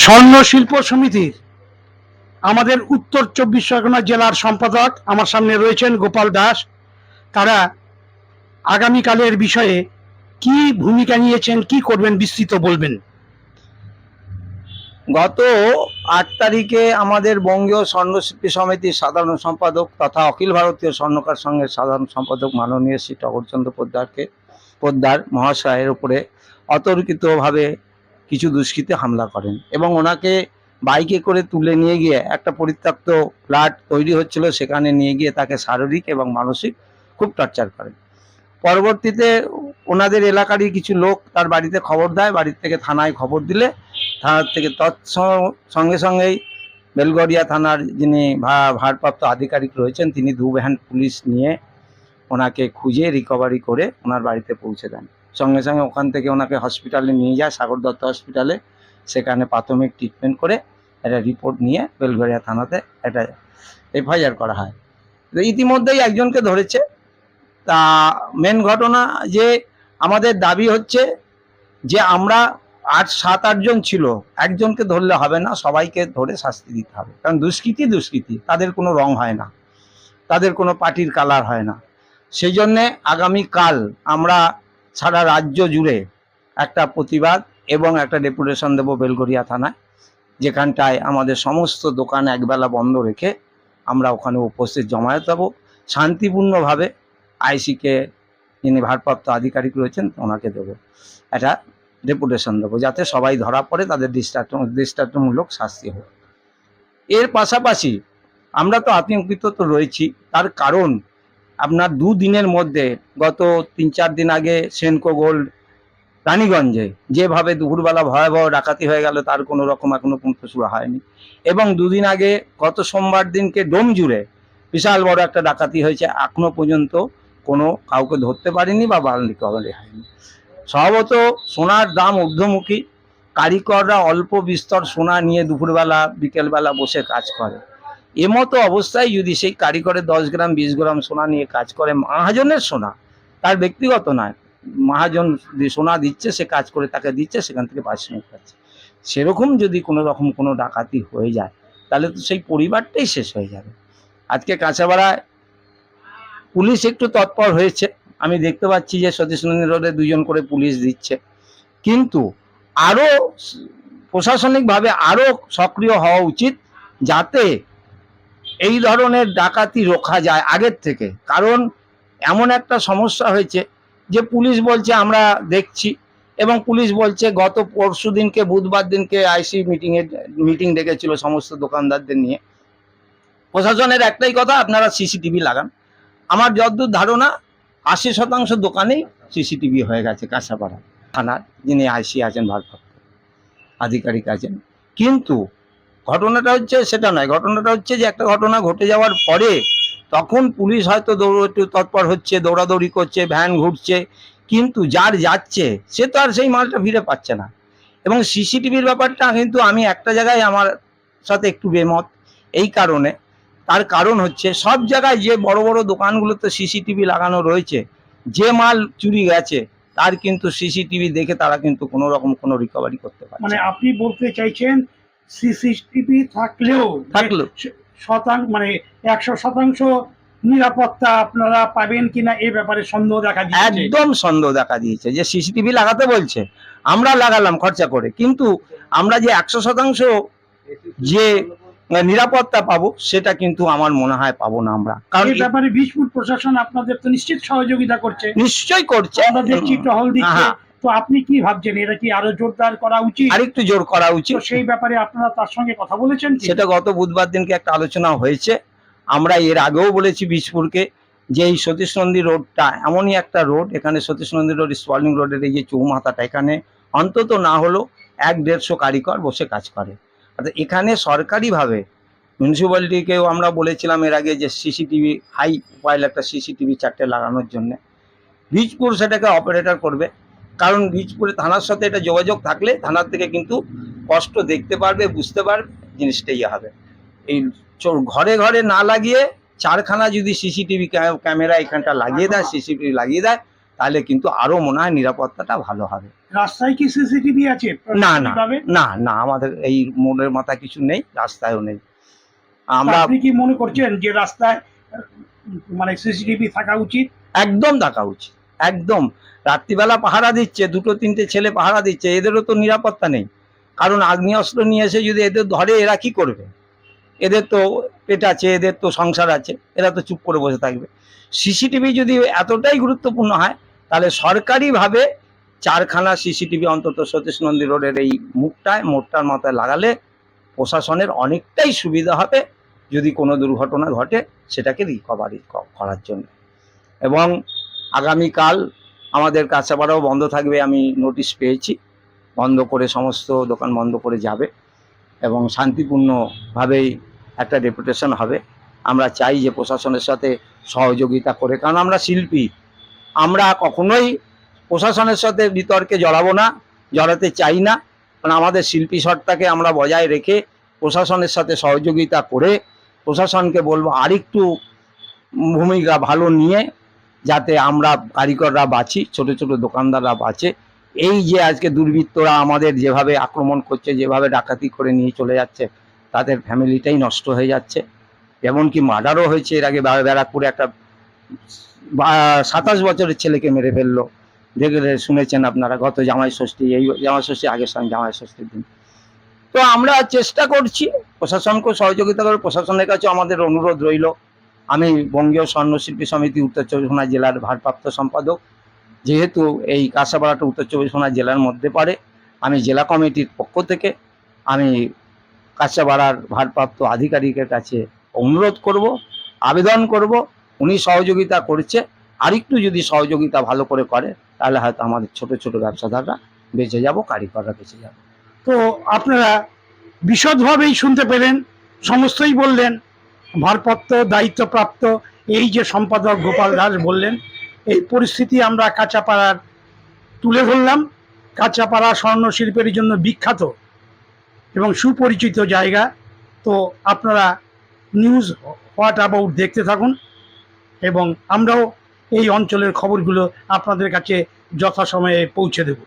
স্বর্ণ শিল্প সমিতির আমাদের উত্তর 24 পরগনা জেলার সম্পাদক আমার সামনে রয়েছেন গোপাল দাস। তারা আগামীকালের বিষয়ে কি ভূমিকা নিয়েছেন, কি করবেন বিস্তৃত বলবেন। গত ৮ তারিখে আমাদের বঙ্গীয় স্বর্ণশিল্পী সমিতির সাধারণ সম্পাদক তথা অখিল ভারতীয় স্বর্ণকার সংঘের সাধারণ সম্পাদক মাননীয় শ্রী টগরচন্দ্র পোদ্দার মহাশয়ের উপরে অতর্কিতভাবে কিছু দুষ্কৃতী হামলা করেন এবং ওনাকে বাইকে করে তুলে নিয়ে গিয়ে একটা পরিত্যক্ত ফ্ল্যাট তৈরি হচ্ছিল, সেখানে নিয়ে গিয়ে তাকে শারীরিক এবং মানসিক খুব টর্চার করেন। পরবর্তীতে ওনাদের এলাকারই কিছু লোক তার বাড়িতে খবর দেয়, বাড়ির থেকে থানায় খবর দিলে থানার থেকে সঙ্গে সঙ্গেই বেলগড়িয়া থানার যিনি ভারপ্রাপ্ত আধিকারিক রয়েছেন তিনি 2 ভ্যান পুলিশ নিয়ে ওনাকে খুঁজে রিকভারি করে ওনার বাড়িতে পৌঁছে দেন। সঙ্গে সঙ্গে ওখান থেকে ওনাকে হসপিটালে নিয়ে যায়, সাগর দত্ত হসপিটালে। সেখানে প্রাথমিক ট্রিটমেন্ট করে একটা রিপোর্ট নিয়ে বেলগড়িয়া থানাতে একটা এফআইআর করা হয়। তো ইতিমধ্যেই একজনকে ধরেছে। তা মেন ঘটনা যে আমাদের দাবি হচ্ছে যে আমরা 7-8 জন ছিল, একজনকে ধরলে হবে না, সবাইকে ধরে শাস্তি দিতে হবে। কারণ দুষ্কৃতী, তাদের কোনো রং হয় না, তাদের কোনো পার্টির কালার হয় না। সেই জন্যে আগামীকাল আমরা সারা রাজ্য জুড়ে একটা প্রতিবাদ এবং একটা ডেপুটেশন দেব বেলগড়িয়া থানায়, যেখানটায় আমাদের সমস্ত দোকান একবেলা বন্ধ রেখে আমরা ওখানে উপস্থিত জমায়েত হব। শান্তিপূর্ণভাবে আইসিকে যিনি ভারপ্রাপ্ত আধিকারিক রয়েছেন ওনাকে দেবো একটা ডেপুটেশন দেবো, যাতে সবাই ধরা পড়ে, তাদের দৃষ্টান্তমূলক শাস্তি হোক। এর পাশাপাশি আমরা তো আতঙ্কিত তো রয়েছি, তার কারণ আপনার 2 দিনের মধ্যে গত 3-4 দিন আগে সেনকো গোল্ড রানীগঞ্জে যেভাবে দুপুরবেলা ভয়াবহ ডাকাতি হয়ে গেল, তার কোনো রকম এখনো পর্যন্ত শুরু হয়নি। এবং 2 দিন আগে গত সোমবার দিনকে ডোম জুড়ে বিশাল বড় একটা ডাকাতি হয়েছে, এখনো পর্যন্ত কোনো কাউকে ধরতে পারেনি বা রিকভারি হয়নি। স্বভাবত সোনার দাম ঊর্ধ্বমুখী, কারিগররা অল্প বিস্তর সোনা নিয়ে দুপুরবেলা বিকেলবেলা বসে কাজ করে। এমতো অবস্থায় যদি সেই কারিগরের 10 গ্রাম 20 গ্রাম সোনা নিয়ে কাজ করে, মহাজনের সোনা, তার ব্যক্তিগত নয়, মহাজন সোনা দিচ্ছে, সে কাজ করে তাকে দিচ্ছে, সেখান থেকে পারিশ্রমিক পাচ্ছে, সেরকম যদি কোনো রকম কোনো ডাকাতি হয়ে যায় তাহলে তো সেই পরিবারটাই শেষ হয়ে যাবে। আজকে কাঁচাপাড়ায় পুলিশ একটু তৎপর হয়েছে, আমি দেখতে পাচ্ছি যে সতীশনন্দী রোডে 2 জন করে পুলিশ দিচ্ছে, কিন্তু আরও প্রশাসনিকভাবে আরও সক্রিয় হওয়া উচিত, যাতে এই ধরনের ডাকাতি রোখা যায় আগের থেকে। কারণ এমন একটা সমস্যা হয়েছে যে পুলিশ বলছে আমরা দেখছি, এবং পুলিশ বলছে গত পরশু দিনকে বুধবার দিনকে আইসি মিটিং ডেকেছিল সমস্ত দোকানদারদের নিয়ে। প্রশাসনের একটাই কথা, আপনারা সিসিটিভি লাগান। আমার যতদূর ধারণা 80% দোকানেই সিসিটিভি হয়ে গেছে কাঁচাপাড়া থানার যিনি আইসি আছেন, ভারপ্রাপ্ত আধিকারিক আছেন। কিন্তু ঘটনাটা হচ্ছে সেটা নয়, ঘটনাটা হচ্ছে যে একটা ঘটনা ঘটে যাওয়ার পরে তখন পুলিশ হয়তো একটু তৎপর হচ্ছে, দৌড়াদৌড়ি করছে, ভ্যান ঘুরছে, কিন্তু যার যাচ্ছে সে তো আর সেই মালটা ফিরে পাচ্ছে না। এবং সিসিটিভির ব্যাপারটা কিন্তু আমি একটা জায়গায় আমার সাথে একটু বেমত, এই কারণে, তার কারণ হচ্ছে সব জায়গায় যে বড় বড় দোকানগুলোতে সিসিটিভি লাগানো রয়েছে, যে মাল চুরি গেছে তার কিন্তু সিসিটিভি দেখে তারা কিন্তু কোনো রকম কোনো রিকভারি করতে পারছে। মানে আপনি বলতে চাইছেন সিসিটিভি থাকলেও মানে 100% নিরাপত্তা আপনারা পাবেন কিনা এ ব্যাপারে সন্দেহ দেখা দিয়েছে। একদম সন্দেহ দেখা দিয়েছে যে সিসিটিভি লাগাতে বলছে, আমরা লাগালাম খরচা করে, কিন্তু আমরা যে 100% যে নিরাপত্তা পাবো সেটা কিন্তু আমার মনে হয় পাবো না আমরা। কারণ এই ব্যাপারে বীজপুর প্রশাসন আপনাদের তো নিশ্চিত সহযোগিতা করছে। নিশ্চয়ই করছে, আমরা দেখছি টহল দিচ্ছে। তো আপনি কি ভাবছেন, এটা কি আরো জোরদার করা উচিত? আরেকটু জোর করা উচিত। সেই ব্যাপারে আপনারা তার সঙ্গে কথা বলেছেন? সেটা গত বুধবার দিনকে একটা আলোচনা হয়েছে। আমরা এর আগেও বলেছি বীজপুরকে যে এই সতীশনন্দী রোডটা এমনই একটা রোড, এখানে সতীশনন্দী রোড স্পলিং রোডের এই যে চৌমাথাটা, এখানে অন্তত না হলেও 100-150 কারিগর বসে কাজ করে। অর্থাৎ এখানে সরকারিভাবে মিউনিসিপ্যালিটিকেও আমরা বলেছিলাম এর আগে যে সিসিটিভি হাই প্রোফাইল একটা সিসিটিভি 4টে লাগানোর জন্য। বীজপুর সেটাকে অপারেটর করবে, কারণ বীজপুরে থানার সাথে এটা যোগাযোগ থাকলে থানার থেকে কিন্তু স্পষ্ট দেখতে পারবে, বুঝতে পারবে, জিনিসটা ইয়ে হবে। এই ঘরে ঘরে না লাগিয়ে 4খানা যদি সিসিটিভি ক্যামেরা এখানটা লাগিয়ে দেয়, সিসিটিভি লাগিয়ে দেয়, তাহলে কিন্তু আরো মনে হয় নিরাপত্তাটা ভালো হবে। রাস্তায় কি সিসিটিভি আছে? না না কিভাবে? না না, আমাদের এই মোড়ের মাথায় কিছু নেই, রাস্তায়ও নেই। আমরা আপনি কি মনে করছেন যে রাস্তায় মানে সিসিটিভি থাকা উচিত? একদম দেখা উচিত, একদম। রাত্রিবেলা পাহারা দিচ্ছে, দুটো তিনটে ছেলে পাহারা দিচ্ছে, এদেরও তো নিরাপত্তা নেই। কারণ আগ্নেয়াস্ত্র নিয়ে এসে যদি এদের ধরে, এরা কি করবে? এদের তো পেট আছে, এদের তো সংসার আছে, এরা তো চুপ করে বসে থাকবে। সিসিটিভি যদি এতটাই গুরুত্বপূর্ণ হয়, তাহলে সরকারিভাবে 4খানা সিসিটিভি অন্তত সতীশ নন্দী রোডের এই মোড়টার মাথায় লাগালে প্রশাসনের অনেকটাই সুবিধা হবে, যদি কোনো দুর্ঘটনা ঘটে সেটাকে রিকভারি করার জন্য। এবং আগামীকাল আমাদের কাঁচাপাড়াও বন্ধ থাকবে, আমি নোটিশ পেয়েছি। বন্ধ করে, সমস্ত দোকান বন্ধ করে যাবে এবং শান্তিপূর্ণভাবেই একটা ডেপুটেশন হবে। আমরা চাই যে প্রশাসনের সাথে সহযোগিতা করে, কারণ আমরা শিল্পী, আমরা কখনোই প্রশাসনের সাথে বিতর্কে জড়াবো না, জড়াতে চাই না। কারণ আমাদের শিল্পী সত্তাকে আমরা বজায় রেখে প্রশাসনের সাথে সহযোগিতা করে, প্রশাসনকে বলবো আরেকটু ভূমিকা ভালো নিয়ে, যাতে আমরা কারিগররা বাঁচি, ছোট ছোট দোকানদাররা বাঁচে। এই যে আজকে দুর্বৃত্তরা আমাদের যেভাবে আক্রমণ করছে, যেভাবে ডাকাতি করে নিয়ে চলে যাচ্ছে, তাদের ফ্যামিলিটাই নষ্ট হয়ে যাচ্ছে। এমনকি মার্ডারও হয়েছে এর আগে, ব্যারাকপুরে একটা 27 বছরের ছেলেকে মেরে ফেললো, দেখে শুনেছেন আপনারা, গত জামাই ষষ্ঠী, এই জামাই ষষ্ঠী আগের সঙ্গে জামাই ষষ্ঠীর দিন। তো আমরা চেষ্টা করছি প্রশাসনকে সহযোগিতা করে, প্রশাসনের কাছে আমাদের অনুরোধ রইল। আমি বঙ্গীয় স্বর্ণশিল্পী সমিতি উত্তর চব্বিশ পরগনা জেলার ভারপ্রাপ্ত সম্পাদক, যেহেতু এই কাঁসাপাড়াটা উত্তর চব্বিশ পরগনা জেলার মধ্যে পড়ে, আমি জেলা কমিটির পক্ষ থেকে আমি কাঁসাপাড়ার ভারপ্রাপ্ত আধিকারিকের কাছে অনুরোধ করব, আবেদন করব, উনি সহযোগিতা করছে, আরেকটু যদি সহযোগিতা ভালো করে করে, তাহলে হয়তো আমাদের ছোট ছোট ব্যবসাদাররা বেঁচে যাব, কারিগররা বেঁচে যাবে। তো আপনারা বিশদভাবেই শুনতে পেলেন, সমস্তই বললেন। ভারপ্রাপ্ত দায়িত্বপ্রাপ্ত এই যে সম্পাদক গোপাল দাস বললেন, এই পরিস্থিতি আমরা কাঁচাপাড়ার তুলে ধরলাম। কাঁচাপাড়া স্বর্ণশিল্পের জন্য বিখ্যাত এবং সুপরিচিত জায়গা। তো আপনারা নিউজ হোয়াট অ্যাবাউট দেখতে থাকুন এবং আমরাও এই অঞ্চলের খবরগুলো আপনাদের কাছে যথাসময়ে পৌঁছে দেব।